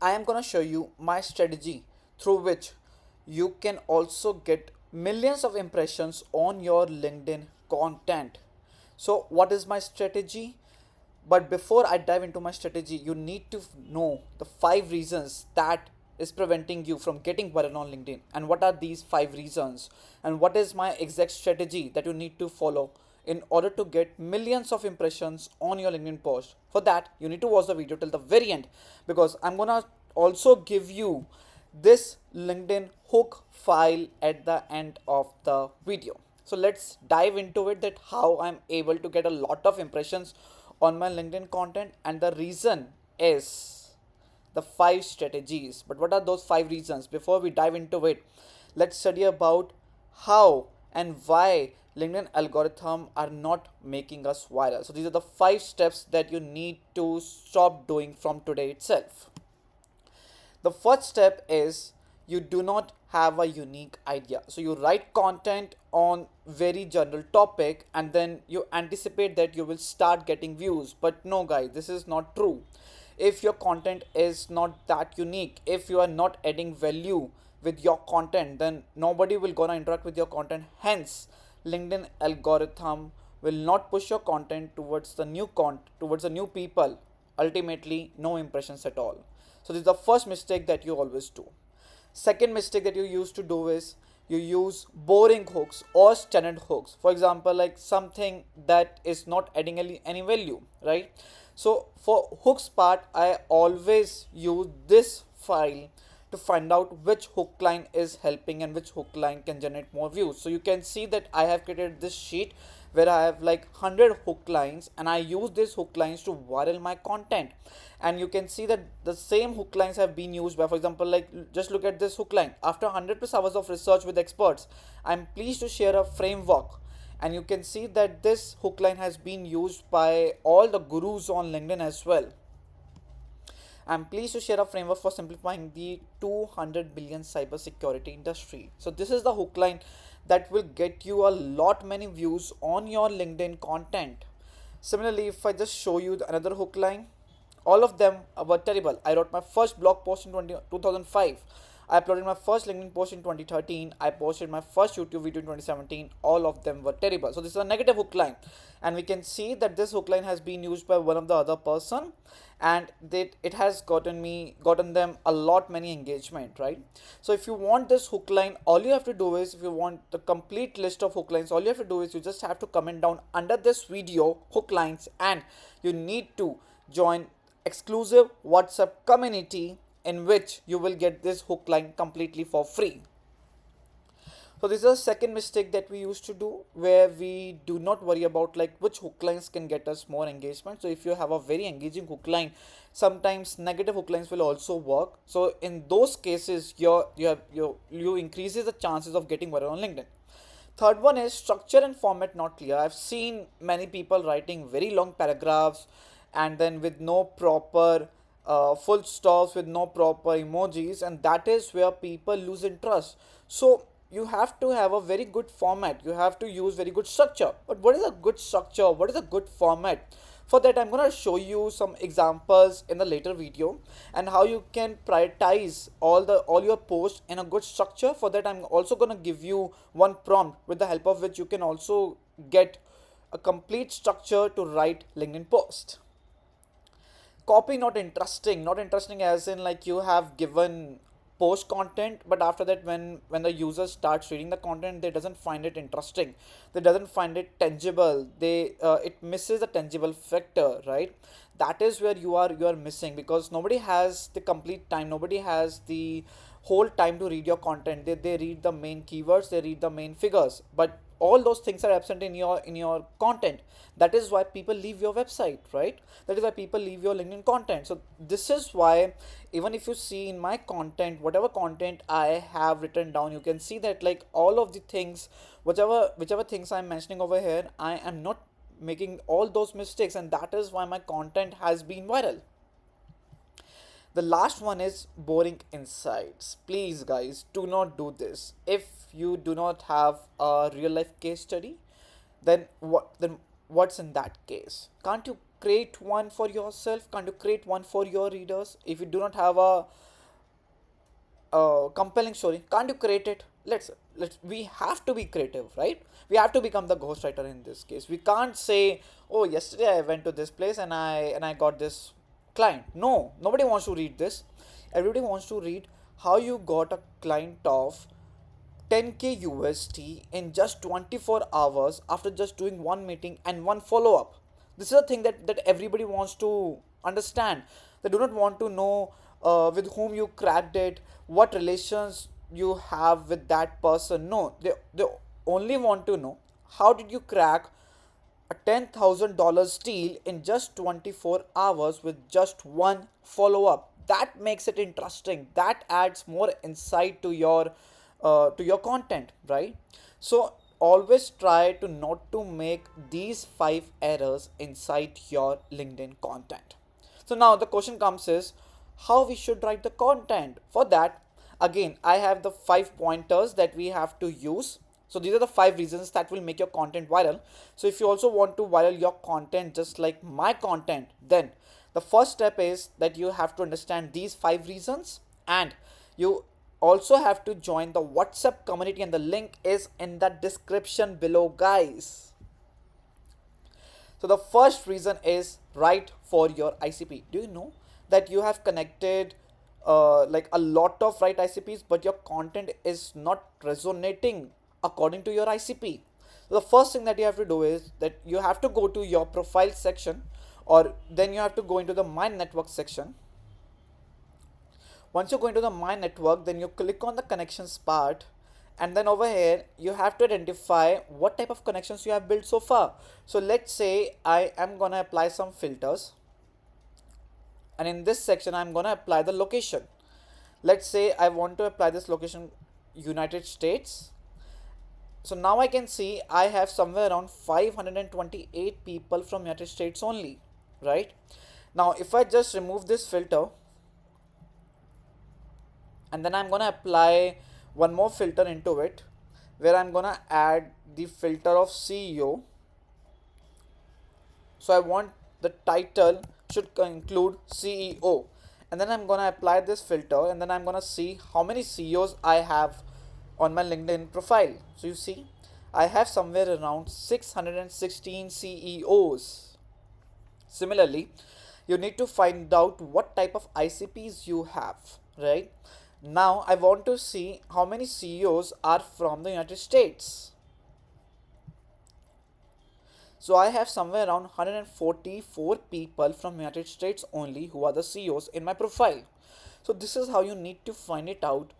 I am gonna show you my strategy through which you can also get millions of impressions on your LinkedIn content. So, what is my strategy? But before I dive into my strategy, you need to know the 5 reasons that is preventing you from getting viral on LinkedIn. And what are these 5 reasons? And what is my exact strategy that you need to follow in order to get millions of impressions on your LinkedIn post? For that, you need to watch the video till the very end because I'm gonna also give you this LinkedIn hook file at the end of the video. So let's dive into it that how I'm able to get a lot of impressions on my LinkedIn content, and the reason is the 5 strategies. But what are those 5 reasons? Before we dive into it, let's study about how and why LinkedIn algorithm are not making us viral. So these are the 5 steps that you need to stop doing from today itself. The first step is you do not have a unique idea. So you write content on very general topic and then you anticipate that you will start getting views. But no guys, this is not true. If your content is not that unique, if you are not adding value with your content, then nobody will gonna interact with your content. Hence, LinkedIn algorithm will not push your content towards the new people. Ultimately, no impressions at all. So this is the first mistake that you always do. Second mistake that you used to do is you use boring hooks or standard hooks. For example, like something that is not adding any value, right? So for hooks part, I always use this file to find out which hook line is helping and which hook line can generate more views. So you can see that I have created this sheet where I have like 100 hook lines and I use these hook lines to viral my content. And you can see that the same hook lines have been used by, for example, like just look at this hook line. After 100 plus hours of research with experts, I'm pleased to share a framework, and you can see that this hook line has been used by all the gurus on LinkedIn as well. I'm pleased to share a framework for simplifying the 200 billion cybersecurity industry. So this is the hook line that will get you a lot many views on your LinkedIn content. Similarly, if I just show you another hook line, all of them were terrible. I wrote my first blog post in 2005. I uploaded my first LinkedIn post in 2013. I posted my first YouTube video in 2017. All of them were terrible. So this is a negative hook line. And we can see that this hook line has been used by one of the other person, and it has gotten them a lot many engagement, right? So if you want this hook line, all you have to do is, if you want the complete list of hook lines, all you have to do is you just have to comment down under this video hook lines, and you need to join exclusive WhatsApp community in which you will get this hook line completely for free. So this is a second mistake that we used to do, where we do not worry about like which hook lines can get us more engagement. So if you have a very engaging hook line, sometimes negative hook lines will also work. So in those cases, you increases the chances of getting viral on LinkedIn. Third one is structure and format not clear. I've seen many people writing very long paragraphs and then with no proper full stops, with no proper emojis, and that is where people lose interest. So you have to have a very good format. You have to use very good structure. But what is a good structure? What is a good format? For that, I'm gonna show you some examples in the later video and how you can prioritize all your posts in a good structure. For that, I'm also gonna give you one prompt with the help of which you can also get a complete structure to write LinkedIn post. Copy not interesting as in like you have given post content, but after that when the user starts reading the content, they doesn't find it interesting, they doesn't find it tangible, they it misses the tangible factor, right? That is where you are missing, because nobody has the complete time, nobody has the whole time to read your content. They read the main keywords, they read the main figures, but all those things are absent in your content. That is why people leave your website, right? That is why people leave your LinkedIn content. So this is why, even if you see in my content, whatever content I have written down, you can see that like all of the things, whichever things I'm mentioning over here, I am not making all those mistakes, and that is why my content has been viral. The last one is boring insights. Please, guys, do not do this. If you do not have a real life case study, then what's in that case? Can't you create one for yourself? Can't you create one for your readers? If you do not have a compelling story, can't you create it? Let's we have to be creative, right? We have to become the ghostwriter in this case. We can't say, oh, yesterday I went to this place and I got this client. No, nobody wants to read this. Everybody wants to read how you got a client of 10k USD in just 24 hours after just doing one meeting and one follow up. This is a thing that everybody wants to understand. They do not want to know with whom you cracked it, what relations you have with that person. No, they only want to know how did you crack a $10,000 deal in just 24 hours with just one follow up. That makes it interesting. That adds more insight to your content, right? So always try to not to make these 5 errors inside your LinkedIn content. So now the question comes is how we should write the content. For that, again, I have the 5 pointers that we have to use. So these are the 5 reasons that will make your content viral. So if you also want to viral your content just like my content, then the first step is that you have to understand these 5 reasons, and you also have to join the WhatsApp community, and the link is in the description below, guys. So the first reason is write for your ICP. Do you know that you have connected like a lot of right ICPs, but your content is not resonating according to your ICP? So the first thing that you have to do is that you have to go to your profile section, or then you have to go into the my network section. Once you go into the my network, then you click on the connections part, and then over here you have to identify what type of connections you have built so far. So let's say I am gonna apply some filters, and in this section I'm gonna apply the location. Let's say I want to apply this location United States. So now I can see I have somewhere around 528 people from United States only, right? Now if I just remove this filter, and then I'm gonna apply one more filter into it, where I'm gonna add the filter of CEO. So I want the title should include CEO, and then I'm gonna apply this filter, and then I'm gonna see how many CEOs I have on my LinkedIn profile. So you see I have somewhere around 616 CEOs. Similarly, you need to find out what type of ICPs you have, right? Now I want to see how many CEOs are from the United States. So I have somewhere around 144 people from United States only who are the CEOs in my profile. So this is how you need to find it out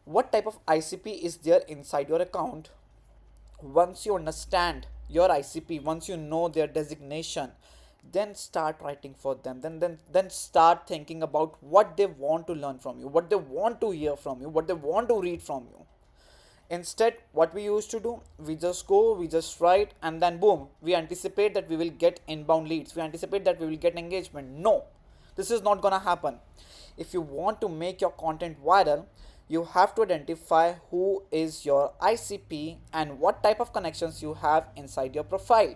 what type of ICP is there inside your account. Once you understand your ICP, once you know their designation, then start writing for them. Then start thinking about what they want to learn from you, what they want to hear from you, what they want to read from you. Instead, what we used to do, we just go, we just write, and then boom, we anticipate that we will get inbound leads, we anticipate that we will get engagement. No, this is not gonna happen. If you want to make your content viral, you have to identify who is your ICP and what type of connections you have inside your profile.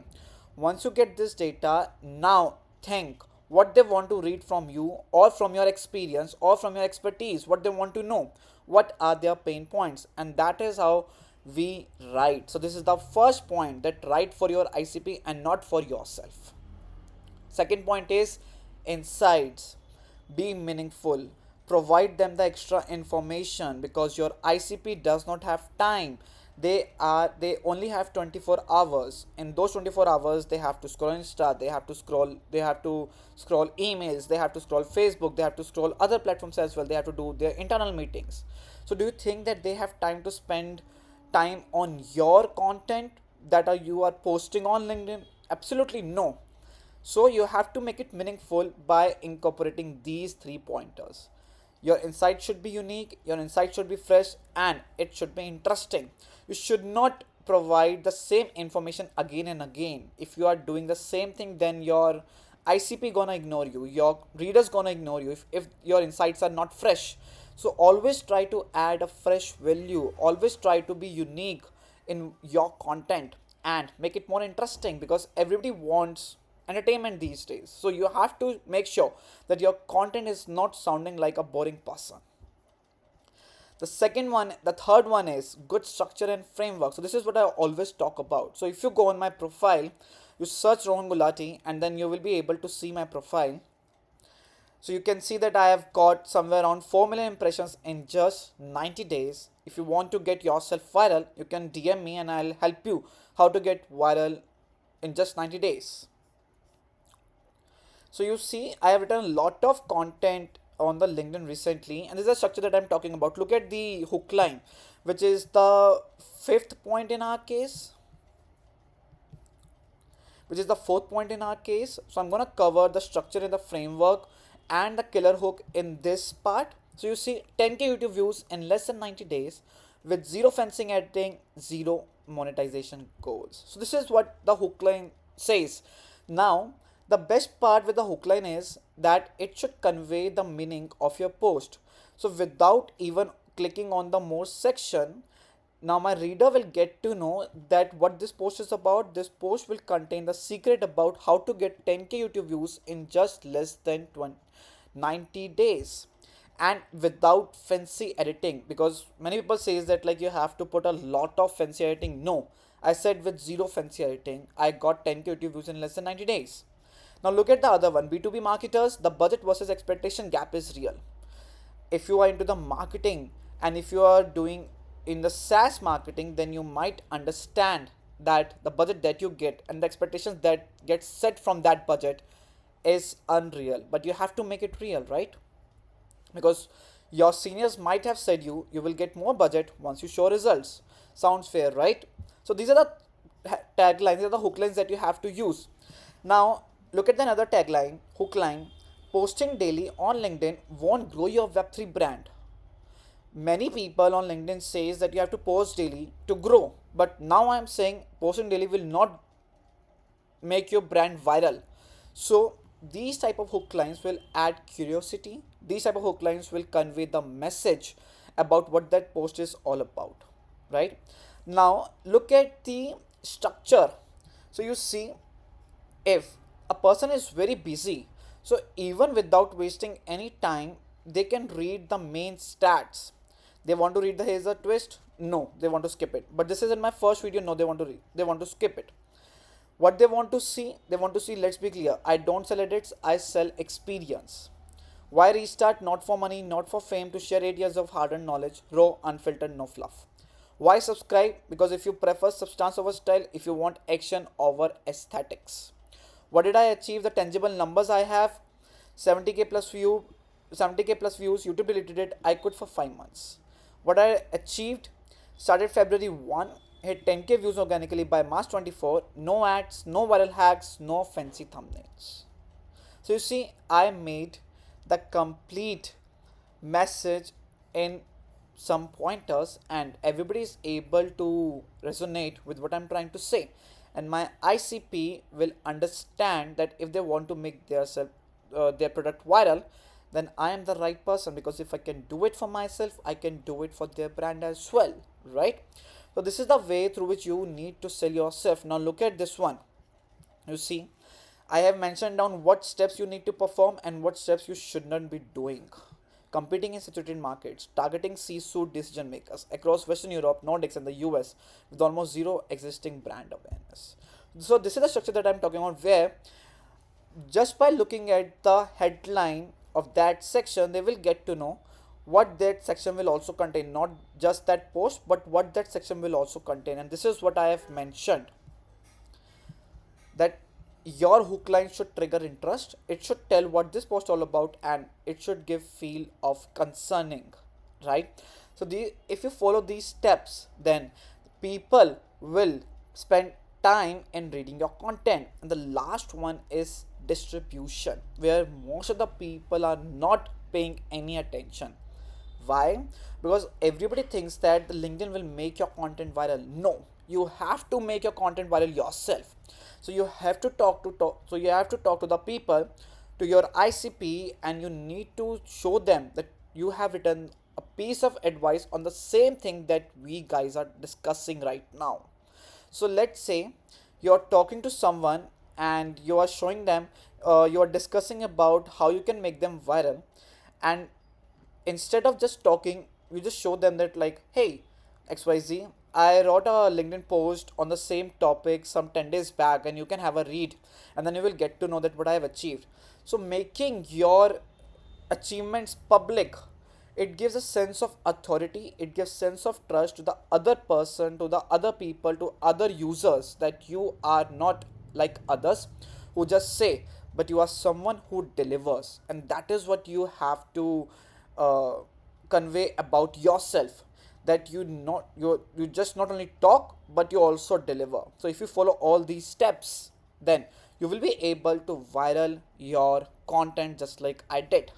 Once you get this data, now think what they want to read from you, or from your experience, or from your expertise, what they want to know, what are their pain points, and that is how we write. So this is the first point, that write for your ICP and not for yourself. Second point is insights. Be meaningful. Provide them the extra information, because your ICP does not have time. They only have 24 hours. In those 24 hours, they have to scroll Insta, they have to scroll emails, they have to scroll Facebook, they have to scroll other platforms as well, they have to do their internal meetings. So do you think that they have time to spend time on your content you are posting on LinkedIn? Absolutely no. So you have to make it meaningful by incorporating these 3 pointers. Your insight should be unique, your insight should be fresh, and it should be interesting. You should not provide the same information again and again. If you are doing the same thing, then your ICP gonna ignore you, your readers gonna ignore you if your insights are not fresh. So always try to add a fresh value, always try to be unique in your content and make it more interesting, because everybody wants entertainment these days. So you have to make sure that your content is not sounding like a boring person. The third one is good structure and framework. So this is what I always talk about. So if you go on my profile, you search Rohan Gulati, and then you will be able to see my profile. So you can see that I have got somewhere around 4 million impressions in just 90 days. If you want to get yourself viral, you can DM me and I'll help you how to get viral in just 90 days. So you see, I have written a lot of content on the LinkedIn recently, and this is the structure that I'm talking about. Look at the hook line, which is the fifth point in our case, which is the fourth point in our case. So I'm gonna cover the structure in the framework and the killer hook in this part. So you see 10k YouTube views in less than 90 days with zero fencing editing, zero monetization goals. So this is what the hook line says. Now, the best part with the hook line is that it should convey the meaning of your post. So without even clicking on the more section, now my reader will get to know that what this post is about. This post will contain the secret about how to get 10k YouTube views in just less than 90 days and without fancy editing, because many people says that like you have to put a lot of fancy editing. No, I said with zero fancy editing I got 10k YouTube views in less than 90 days. Now look at the other one, B2B marketers. The budget versus expectation gap is real. If you are into the marketing and if you are doing in the SaaS marketing, then you might understand that the budget that you get and the expectations that get set from that budget is unreal, but you have to make it real, right? Because your seniors might have said you will get more budget once you show results. Sounds fair, right? So these are the taglines, these are the hook lines that you have to use. Now look at another tagline, hook line. Posting daily on LinkedIn won't grow your Web3 brand. Many people on LinkedIn says that you have to post daily to grow, but now I'm saying posting daily will not make your brand viral. So these type of hook lines will add curiosity. These type of hook lines will convey the message about what that post is all about, right? Now look at the structure. So you see, if a person is very busy, so even without wasting any time, they can read the main stats. They want to read the here's a twist, no, they want to skip it. But this is in my first video, no, they want to read, they want to skip it. What they want to see, let's be clear, I don't sell edits, I sell experience. Why restart? Not for money, not for fame, to share 8 years of hard-earned knowledge, raw, unfiltered, no fluff. Why subscribe? Because if you prefer substance over style, if you want action over aesthetics. What did I achieve? The tangible numbers I have: 70k plus view, 70k plus views, YouTube deleted it, I could for 5 months. What I achieved: started February 1, hit 10k views organically by March 24, no ads, no viral hacks, no fancy thumbnails. So you see, I made the complete message in some pointers and everybody is able to resonate with what I'm trying to say, and my ICP will understand that if they want to make their product viral, then I am the right person, because if I can do it for myself, I can do it for their brand as well, right? So this is the way through which you need to sell yourself. Now look at this one. You see, I have mentioned down what steps you need to perform and what steps you should not be doing. Competing in saturated markets, targeting C-suite decision makers across Western Europe, Nordics, and the US with almost zero existing brand awareness. So this is the structure that I'm talking about, where just by looking at the headline of that section, they will get to know what that section will also contain, not just that post, but what that section will also contain. And this is what I have mentioned, that your hook line should trigger interest, it should tell what this post all about, and it should give feel of concerning, right? So if you follow these steps, then people will spend time in reading your content. And the last one is distribution, where most of the people are not paying any attention. Why? Because everybody thinks that the LinkedIn will make your content viral. No, you have to make your content viral yourself. So you have to talk to the people, to your ICP, and you need to show them that you have written a piece of advice on the same thing that we guys are discussing right now. So let's say you're talking to someone and you are showing them, you are discussing about how you can make them viral. And instead of just talking, you just show them that, like, hey, XYZ, I wrote a LinkedIn post on the same topic some 10 days back, and you can have a read, and then you will get to know that what I have achieved. So making your achievements public, it gives a sense of authority, it gives sense of trust to the other person, to the other people, to other users, that you are not like others who just say, but you are someone who delivers. And that is what you have to uh, convey about yourself, that you just not only talk, but you also deliver. So if you follow all these steps, then you will be able to viral your content just like I did.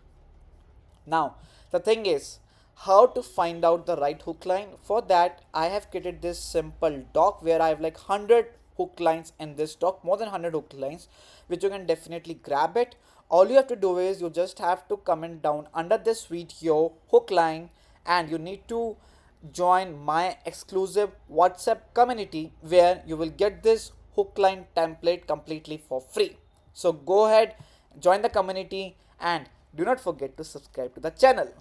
Now, the thing is, how to find out the right hook line? For that, I have created this simple doc where I have like 100 hook lines in this doc, more than 100 hook lines, which you can definitely grab it. All you have to do is you just have to comment down under this video hook line, and you need to join my exclusive WhatsApp community where you will get this hook line template completely for free. So go ahead, join the community, and do not forget to subscribe to the channel.